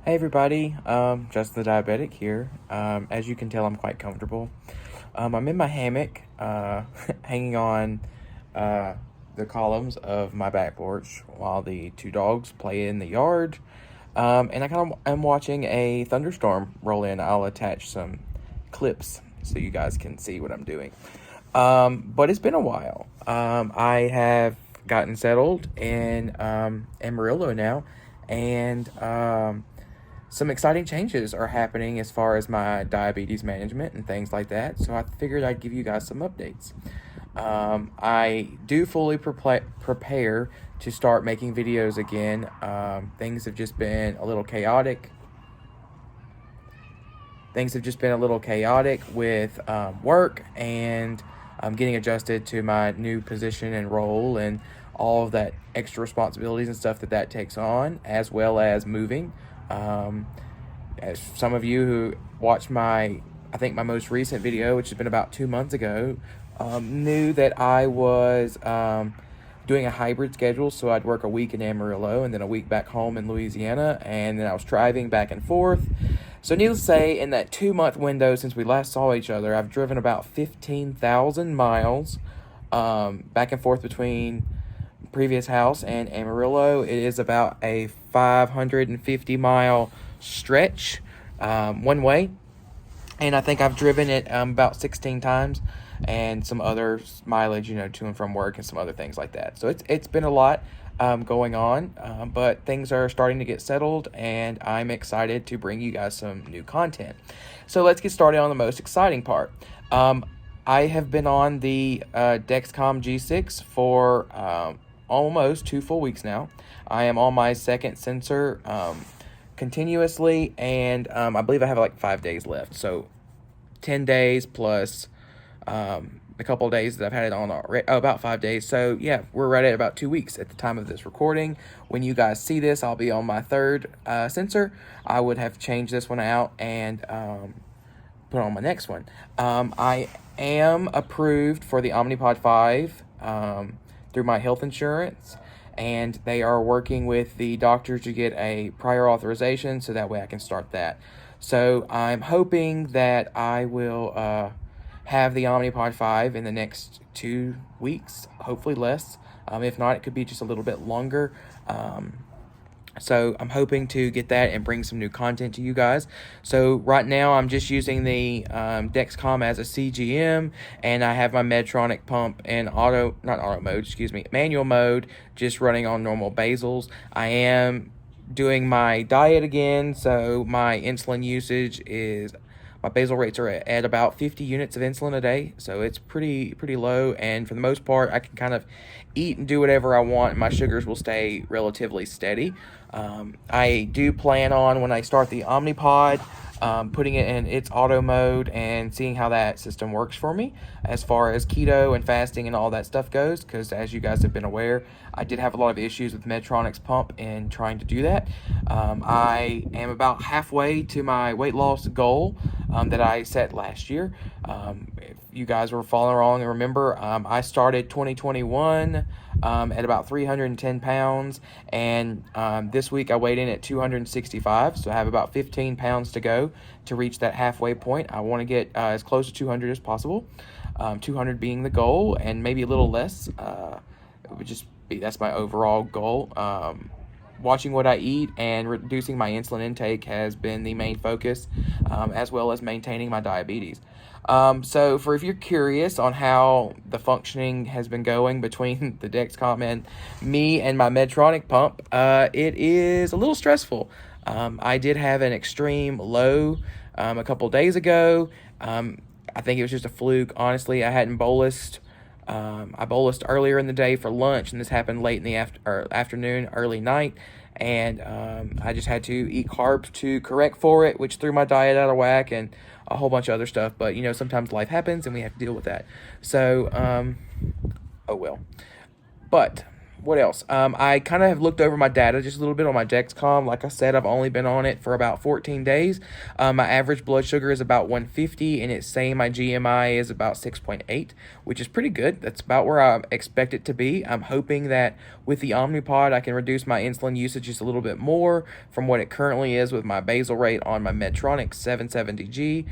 Hey everybody, just the Diabetic here. As you can tell, I'm quite comfortable. I'm in my hammock, hanging on the columns of my back porch while the two dogs play in the yard. And I kind of am watching a thunderstorm roll in. I'll attach some clips so you guys can see what I'm doing. But it's been a while. I have gotten settled in Amarillo now, and some exciting changes are happening as far as my diabetes management and things like that. So I figured I'd give you guys some updates. I do fully prepare to start making videos again. Things have just been a little chaotic. With work and getting adjusted to my new position and role and all of that extra responsibilities and stuff that takes on, as well as moving. As some of you who watched my most recent video, which has been about 2 months ago, knew that I was doing a hybrid schedule. So I'd work a week in Amarillo and then a week back home in Louisiana, and then I was driving back and forth. So needless to say, in that 2-month window since we last saw each other, I've driven about 15,000 miles back and forth between previous house and Amarillo. It is about a 550-mile stretch one way, and I think I've driven it about 16 times, and some other mileage, to and from work and some other things like that. So it's been a lot going on, but things are starting to get settled, and I'm excited to bring you guys some new content. So let's get started on the most exciting part. I have been on the Dexcom G6 for almost 2 full weeks now. I am on my second sensor continuously, and I believe I have like 5 days left. So 10 days plus a couple of days that I've had it on already, about 5 days. So yeah, we're right at about 2 weeks at the time of this recording. When you guys see this, I'll be on my third sensor. I would have changed this one out and put on my next one. I am approved for the Omnipod 5 through my health insurance, and they are working with the doctors to get a prior authorization so that way I can start that. So I'm hoping that I will have the Omnipod 5 in the next 2 weeks, hopefully less. If not, it could be just a little bit longer. So I'm hoping to get that and bring some new content to you guys. So right now I'm just using the Dexcom as a CGM, and I have my Medtronic pump in manual mode, just running on normal basals. I am doing my diet again, so my insulin usage is, my basal rates are at about 50 units of insulin a day, so it's pretty low, and for the most part, I can kind of eat and do whatever I want, and my sugars will stay relatively steady. I do plan on, when I start the Omnipod, putting it in its auto mode and seeing how that system works for me as far as keto and fasting and all that stuff goes, because as you guys have been aware, I did have a lot of issues with Medtronic's pump in trying to do that. I am about halfway to my weight loss goal that I set last year. If you guys were following along and remember, I started 2021 at about 310 pounds, and this week I weighed in at 265, so I have about 15 pounds to go to reach that halfway point. I want to get as close to 200 as possible, 200 being the goal, and maybe a little less. It would just be, that's my overall goal. Watching what I eat and reducing my insulin intake has been the main focus, as well as maintaining my diabetes. So if you're curious on how the functioning has been going between the Dexcom and me and my Medtronic pump, it is a little stressful. I did have an extreme low a couple days ago. I think it was just a fluke. Honestly, I hadn't bolused. I bolused earlier in the day for lunch, and this happened late in the afternoon, early night, and I just had to eat carbs to correct for it, which threw my diet out of whack and a whole bunch of other stuff. But sometimes life happens and we have to deal with that. So oh well. But What else? I kind of have looked over my data just a little bit on my Dexcom. Like I said, I've only been on it for about 14 days. My average blood sugar is about 150, and it's saying my GMI is about 6.8, which is pretty good. That's about where I expect it to be. I'm hoping that with the Omnipod, I can reduce my insulin usage just a little bit more from what it currently is with my basal rate on my Medtronic 770G.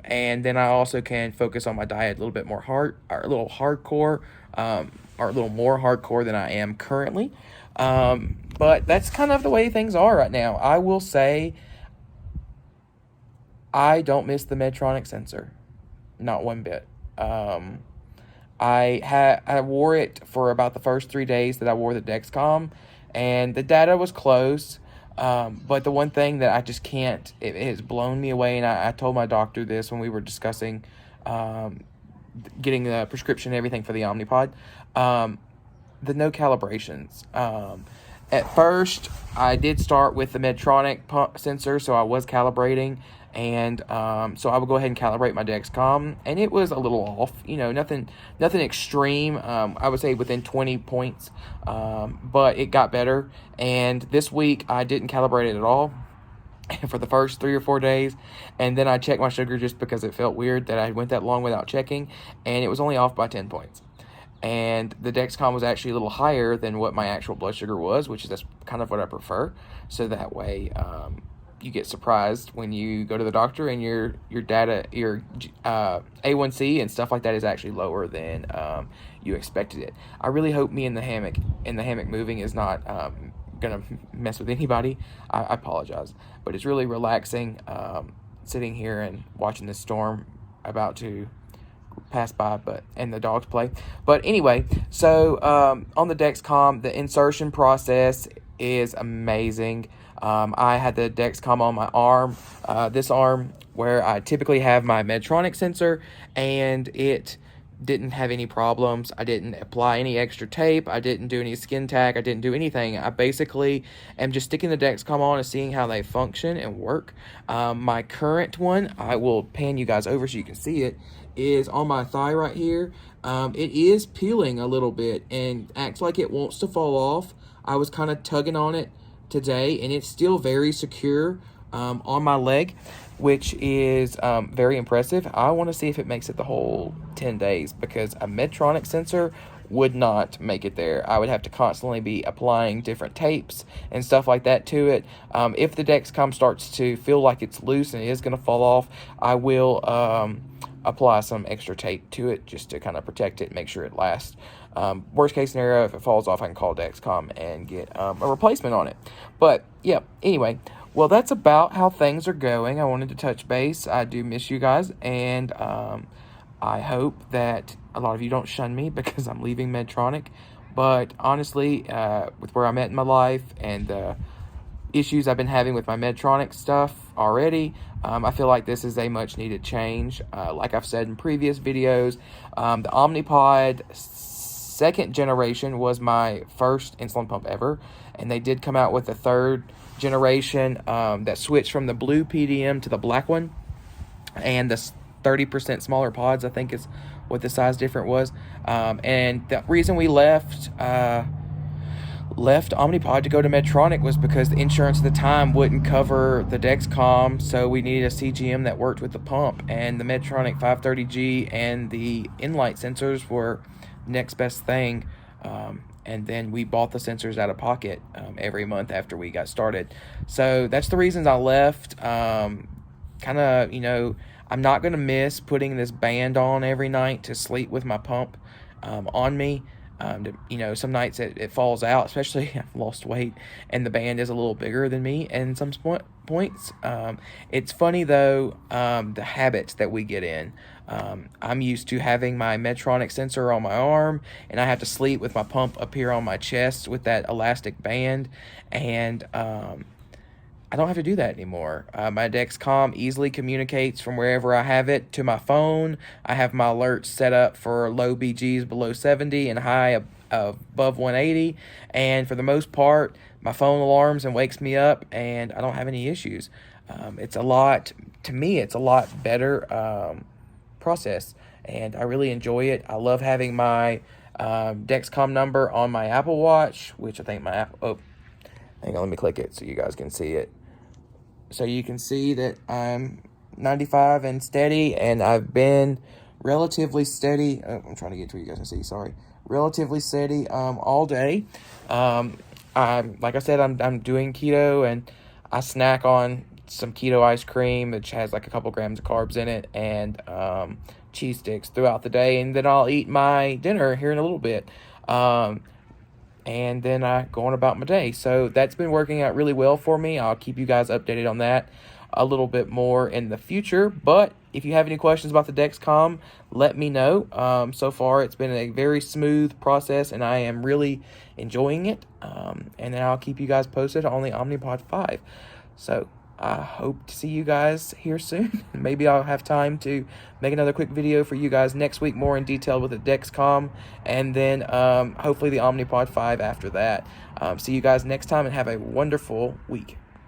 And then I also can focus on my diet a little bit more or a little hardcore. Are a little more hardcore than I am currently. But that's kind of the way things are right now. I will say I don't miss the Medtronic sensor, not one bit. I wore it for about the first 3 days that I wore the Dexcom, and the data was close. But the one thing that I just can't, it has blown me away, and I told my doctor this when we were discussing getting the prescription and everything for the Omnipod, the no calibrations. At first, I did start with the Medtronic pump sensor, so I was calibrating, and so I would go ahead and calibrate my Dexcom, and it was a little off. Nothing extreme. I would say within 20 points, but it got better. And this week, I didn't calibrate it at all for the first 3 or 4 days, and then I checked my sugar just because it felt weird that I went that long without checking, and it was only off by 10 points. And the Dexcom was actually a little higher than what my actual blood sugar was, which is that's kind of what I prefer. So that way, you get surprised when you go to the doctor and your data, your A1C and stuff like that is actually lower than you expected it. I really hope me in the hammock moving is not gonna mess with anybody. I apologize, but it's really relaxing sitting here and watching this storm about to pass by, and the dogs play. But anyway, so on the Dexcom, the insertion process is amazing. I had the Dexcom on my arm, this arm where I typically have my Medtronic sensor, and it didn't have any problems. I didn't apply any extra tape. I didn't do any skin tack. I didn't do anything. I basically am just sticking the Dexcom on and seeing how they function and work. My current one, I will pan you guys over so you can see it, is on my thigh right here. It is peeling a little bit and acts like it wants to fall off. I was kind of tugging on it today, and it's still very secure on my leg, which is very impressive. I want to see if it makes it the whole 10 days, because a Medtronic sensor would not make it there. I would have to constantly be applying different tapes and stuff like that to it. If the Dexcom starts to feel like it's loose and it is going to fall off, I will apply some extra tape to it just to kind of protect it and make sure it lasts. Worst case scenario, if it falls off, I can call Dexcom and get a replacement on it. But yeah, anyway, well, that's about how things are going. I wanted to touch base. I do miss you guys, and I hope that a lot of you don't shun me because I'm leaving Medtronic. But honestly, with where I'm at in my life and the issues I've been having with my Medtronic stuff already, I feel like this is a much needed change. Like I've said in previous videos, the Omnipod 2nd generation was my first insulin pump ever, and they did come out with a 3rd generation that switched from the blue PDM to the black one, and the 30% smaller pods, I think, is what the size difference was. And the reason we left Omnipod to go to Medtronic was because the insurance at the time wouldn't cover the Dexcom, so we needed a CGM that worked with the pump, and the Medtronic 530G and the Enlight sensors were next best thing. And then we bought the sensors out of pocket every month after we got started. So that's the reasons I left. Kind of, I'm not going to miss putting this band on every night to sleep with my pump on me. Some nights it falls out, especially I've lost weight and the band is a little bigger than me in some points. It's funny though, the habits that we get in. I'm used to having my Medtronic sensor on my arm, and I have to sleep with my pump up here on my chest with that elastic band, and I don't have to do that anymore. My Dexcom easily communicates from wherever I have it to my phone. I have my alerts set up for low BGs below 70 and high above 180, and for the most part, my phone alarms and wakes me up, and I don't have any issues. It's a lot better process, and I really enjoy it. I love having my Dexcom number on my Apple Watch, which I think my Apple, oh, hang on, let me click it so you guys can see it. So you can see that I'm 95 and steady, and I've been relatively steady. Oh, I'm trying to get to where you guys can see, sorry. Relatively steady all day. Like I said, I'm doing keto, and I snack on some keto ice cream, which has like a couple grams of carbs in it, and cheese sticks throughout the day, and then I'll eat my dinner here in a little bit. And then I go on about my day. So that's been working out really well for me. I'll keep you guys updated on that a little bit more in the future. But if you have any questions about the Dexcom, let me know. So far, it's been a very smooth process, and I am really enjoying it. And then I'll keep you guys posted on the Omnipod 5. So I hope to see you guys here soon. Maybe I'll have time to make another quick video for you guys next week, more in detail with the Dexcom, and then hopefully the Omnipod 5 after that. See you guys next time, and have a wonderful week.